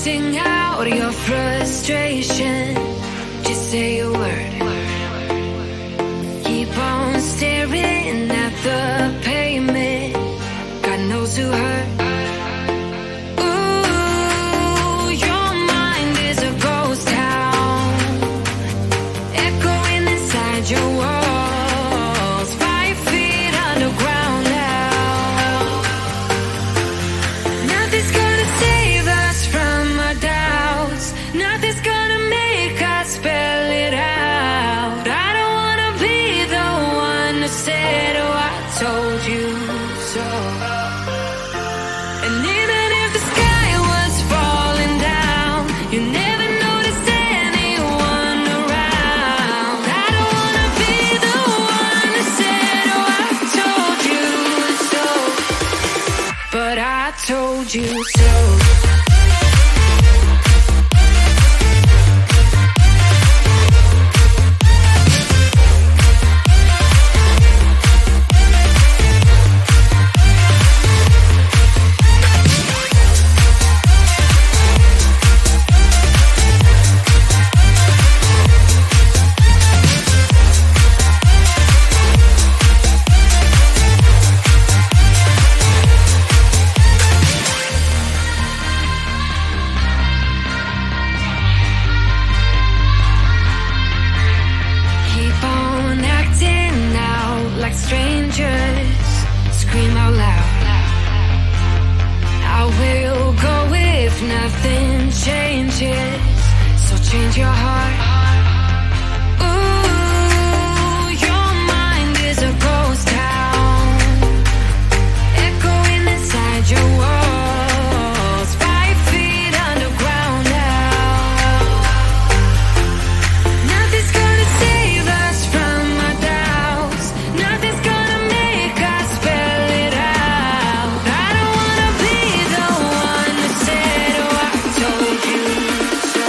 Sing out your frustration. Just say a word. Keep on staring at the pavement. God knows who hurt. Ooh, your mind is a ghost town, echoing inside your walls. 5 feet underground now. Nothing's gonna save us from our doubts. Nothing's gonna make us spell it out. I don't wanna be the one who said, oh, I told you so. And even if the sky was falling down, you never noticed anyone around. I don't wanna be the one who said, oh, I told you so. But I told you so. Keep on acting out like strangers. Scream out loud. I will go if nothing changes. So change your heart. Ooh, your mind is a ghost town, echoing inside your walls. 5 feet underground now. Nothing's gonna save us from our doubts. Nothing's gonna make us spell it out. I don't wanna be the one who said, oh, I told you so.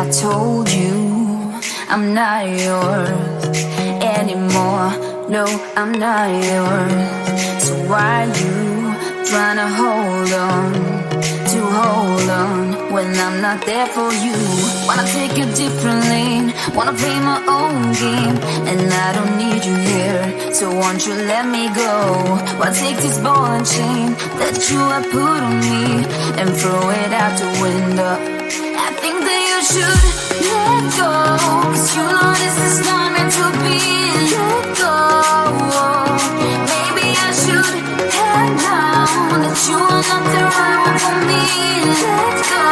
I told you I'm not yours anymore. No, I'm not yours. So why you tryna hold on when I'm not there for you? Wanna take a different lane, wanna play my own game, and I don't need you here, so won't you let me go? Wanna take this ball and chain that you have put on me and throw it out the window. I think that you should let go, 'cause you know this is not meant to be. Let go. Maybe I should have known that you are not the right one for me. Let go.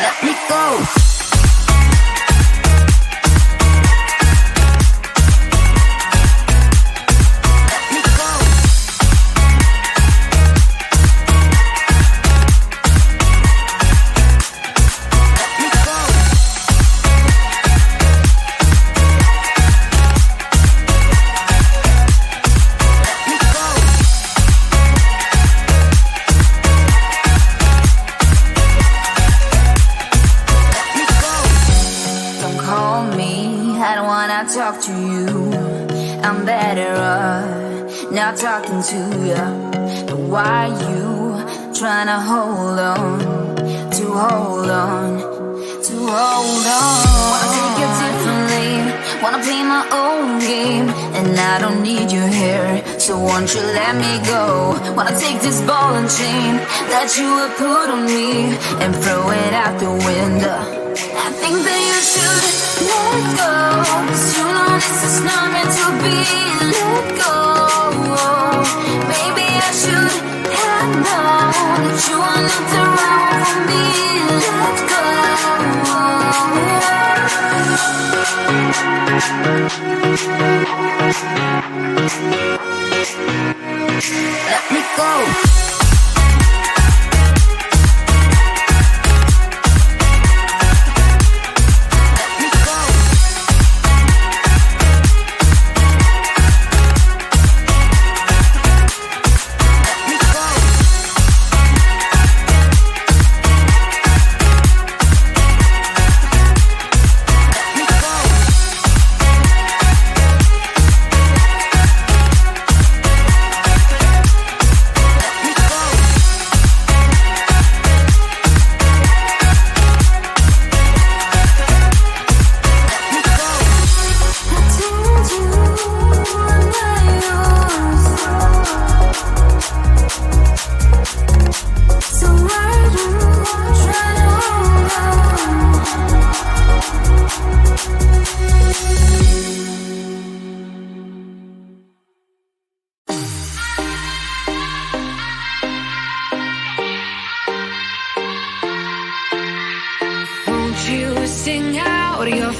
Let me go. Talk to you, I'm better off not talking to you. But why you tryna hold on? Wanna take a different lane, wanna play my own game, and I don't need you here, so won't you let me go? Wanna take this ball and chain that you have put on me and throw it out the window. I think that you should let go, 'cause you know this is not meant to be. Let go. Maybe I should have known that you are not the right one for me. Let go. Let me go.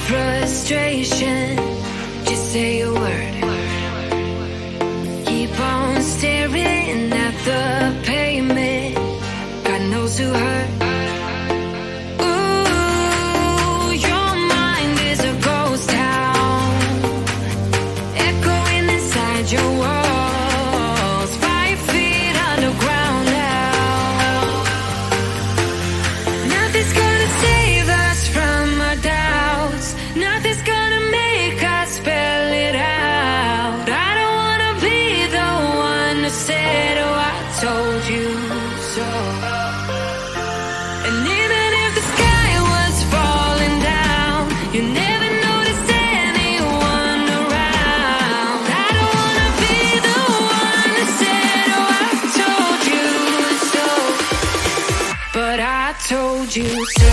Frustration, just say a word. Keep on staring at the pavement. God knows who hurt. Ooh, your mind is a ghost town, echoing inside your walls. 5 feet underground now. Nothing's gonna save us from our doubts. Nothing's gonna make us spell it out. I don't wanna be the one who said, oh, I told you so. And even if the sky was falling down, you never noticed anyone around. I don't wanna be the one who said, oh, I told you so. But I told you so.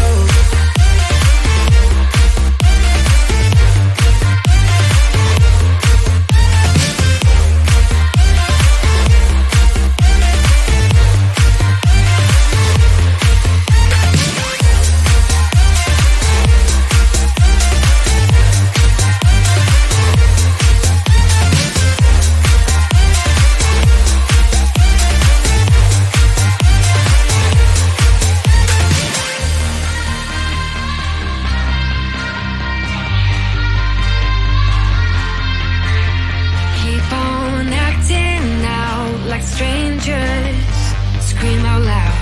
like strangers. Scream out loud.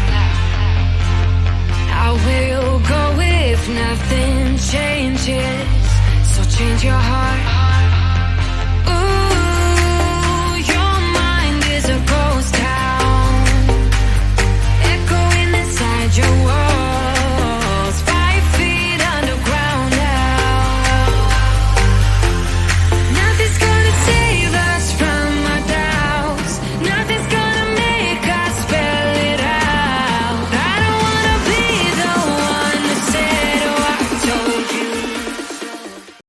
I will go if nothing changes. So change your heart.